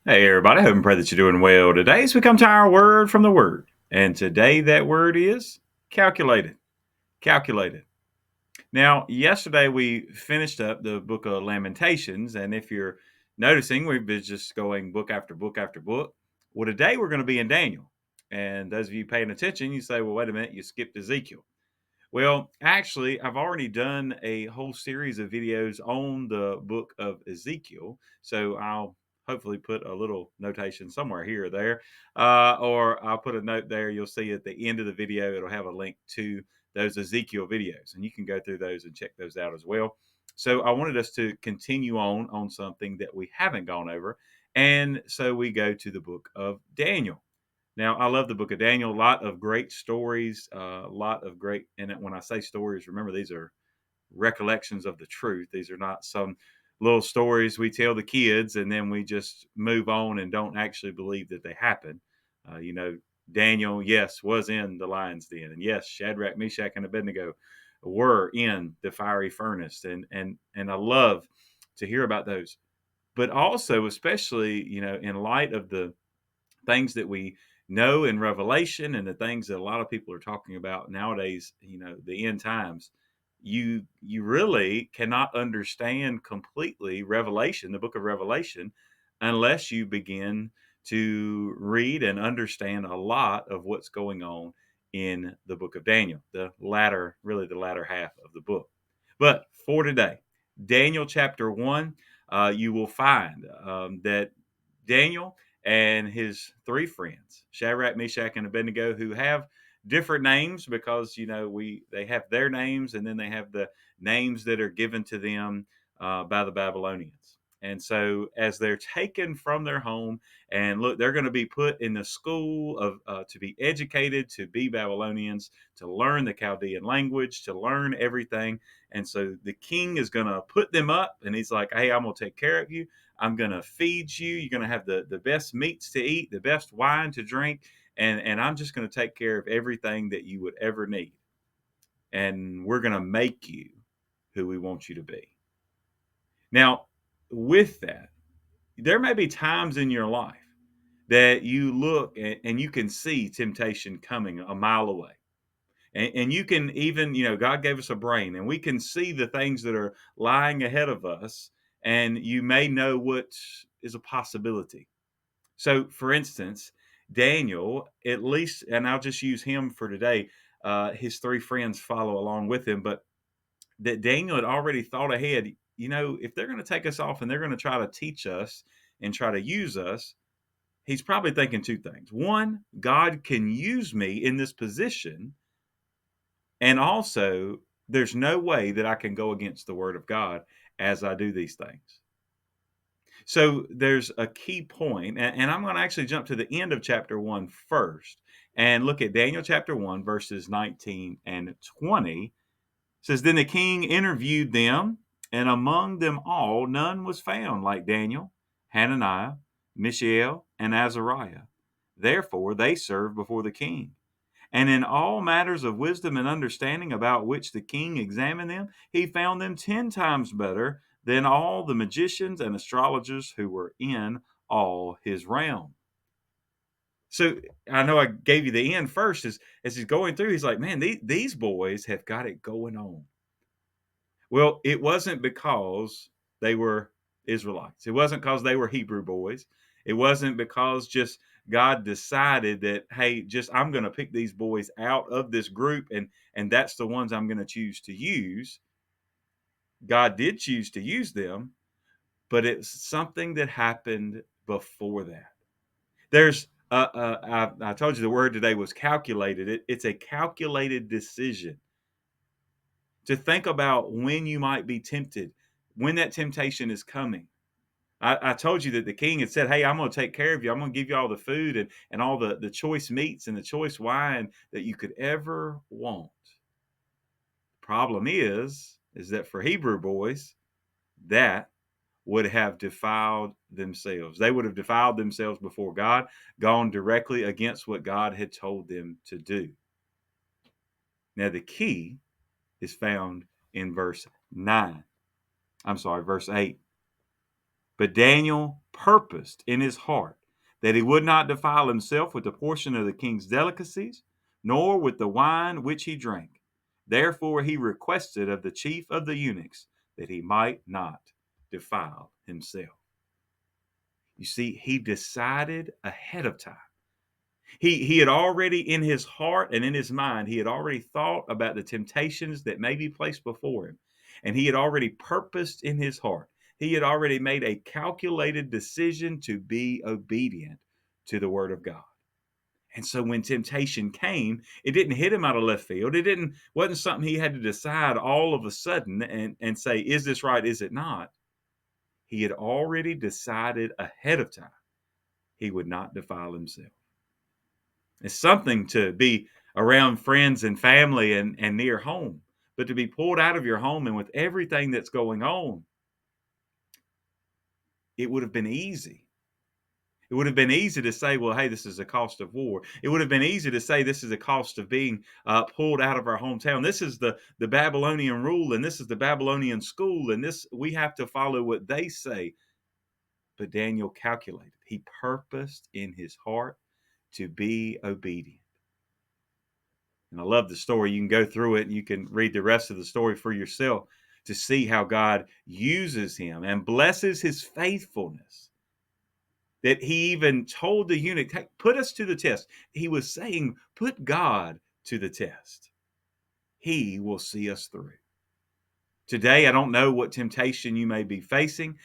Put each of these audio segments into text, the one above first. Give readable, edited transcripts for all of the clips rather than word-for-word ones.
Hey, everybody. I hope and pray that you're doing well. Today, as we come to our word from the Word. And today, that word is calculated. Calculated. Now, yesterday, we finished up the book of Lamentations. And if you're noticing, we've been just going book after book after book. Well, today, we're going to be in Daniel. And those of you paying attention, you say, well, wait a minute, you skipped Ezekiel. Well, actually, I've already done a whole series of videos on the book of Ezekiel. So I'll hopefully put a little notation somewhere here or there, or I'll put a note there. You'll see at the end of the video, it'll have a link to those Ezekiel videos, and you can go through those and check those out as well. So I wanted us to continue on something that we haven't gone over. And so we go to the book of Daniel. Now, I love the book of Daniel. A lot of great stories, a lot of great, and when I say stories, remember these are recollections of the truth. These are not some little stories we tell the kids and then we just move on and don't actually believe that they happened. Uh, you know, Daniel, yes, was in the lion's den, and yes, Shadrach, Meshach, and Abednego were in the fiery furnace, and I love to hear about those. But also, especially, in light of the things that we know in Revelation and the things that a lot of people are talking about nowadays, the end times, you really cannot understand completely Revelation, the book of Revelation, unless you begin to read and understand a lot of what's going on in the book of Daniel, really the latter half of the book. But for today, Daniel chapter 1, you will find that Daniel and his three friends, Shadrach, Meshach, and Abednego, who have different names because they have their names and then they have the names that are given to them by the Babylonians. And so, as they're taken from their home, and look, they're going to be put in the school of to be educated, to be Babylonians, to learn the Chaldean language, to learn everything. And so, the king is going to put them up, and he's like, "Hey, I'm going to take care of you. I'm going to feed you. You're going to have the best meats to eat, the best wine to drink, and I'm just going to take care of everything that you would ever need. And we're going to make you who we want you to be." Now, with that, there may be times in your life that you look and you can see temptation coming a mile away. And you can even, God gave us a brain and we can see the things that are lying ahead of us. And you may know what is a possibility. So, for instance, Daniel, at least, and I'll just use him for today, his three friends follow along with him, but that Daniel had already thought ahead. If they're going to take us off and they're going to try to teach us and try to use us, he's probably thinking two things. One, God can use me in this position. And also, there's no way that I can go against the word of God as I do these things. So there's a key point, and I'm going to actually jump to the end of chapter 1 first and look at Daniel chapter 1, verses 19 and 20. It says, "Then the king interviewed them, and among them all none was found like Daniel, Hananiah, Mishael, and Azariah. Therefore they served before the king. And in all matters of wisdom and understanding about which the king examined them, he found them 10 times better than all the magicians and astrologers who were in all his realm." So I know I gave you the end first. As he's going through, he's like, man, these boys have got it going on. Well, it wasn't because they were Israelites. It wasn't because they were Hebrew boys. It wasn't because just God decided that, hey, just I'm going to pick these boys out of this group and that's the ones I'm going to choose to use. God did choose to use them, but it's something that happened before that. There's I told you the word today was calculated. It's a calculated decision to think about when you might be tempted, when that temptation is coming. I told you that the king had said, "Hey, I'm going to take care of you. I'm going to give you all the food and all the choice meats and the choice wine that you could ever want." Problem is that for Hebrew boys, that would have defiled themselves. They would have defiled themselves before God, gone directly against what God had told them to do. Now, the key is found in verse 9. I'm sorry, verse 8. But Daniel purposed in his heart that he would not defile himself with the portion of the king's delicacies, nor with the wine which he drank. Therefore he requested of the chief of the eunuchs that he might not defile himself. You see, he decided ahead of time. He had already in his heart and in his mind, he had already thought about the temptations that may be placed before him. And he had already purposed in his heart. He had already made a calculated decision to be obedient to the word of God. And so when temptation came, it didn't hit him out of left field. Wasn't something he had to decide all of a sudden and say, is this right? Is it not? He had already decided ahead of time he would not defile himself. It's something to be around friends and family and near home, but to be pulled out of your home and with everything that's going on, it would have been easy. It would have been easy to say, well, hey, this is a cost of war. It would have been easy to say this is a cost of being pulled out of our hometown. This is the Babylonian rule, and this is the Babylonian school, and this we have to follow what they say. But Daniel calculated. He purposed in his heart to be obedient. And I love the story. You can go through it and you can read the rest of the story for yourself to see how God uses him and blesses his faithfulness. That he even told the eunuch, hey, put us to the test. He was saying, put God to the test. He will see us through. Today, I don't know what temptation you may be facing.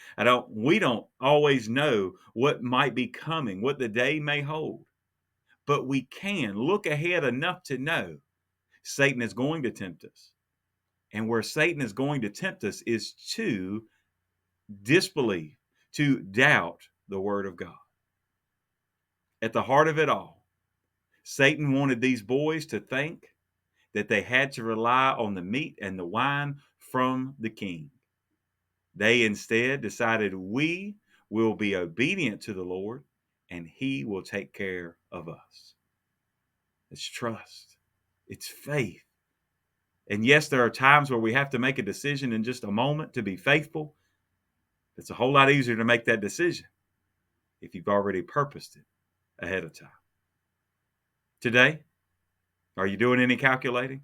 We don't always know what might be coming, what the day may hold. But we can look ahead enough to know Satan is going to tempt us. And where Satan is going to tempt us is to disbelieve, to doubt the word of God. At the heart of it all, Satan wanted these boys to think that they had to rely on the meat and the wine from the king. They instead decided we will be obedient to the Lord and he will take care of us. It's trust. It's faith. And yes, there are times where we have to make a decision in just a moment to be faithful. It's a whole lot easier to make that decision if you've already purposed it ahead of time. Today, are you doing any calculating?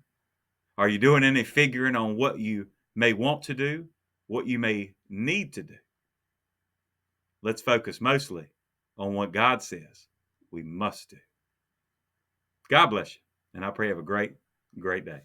Are you doing any figuring on what you may want to do, what you may need to do? Let's focus mostly on what God says we must do. God bless you, and I pray you have a great, great day.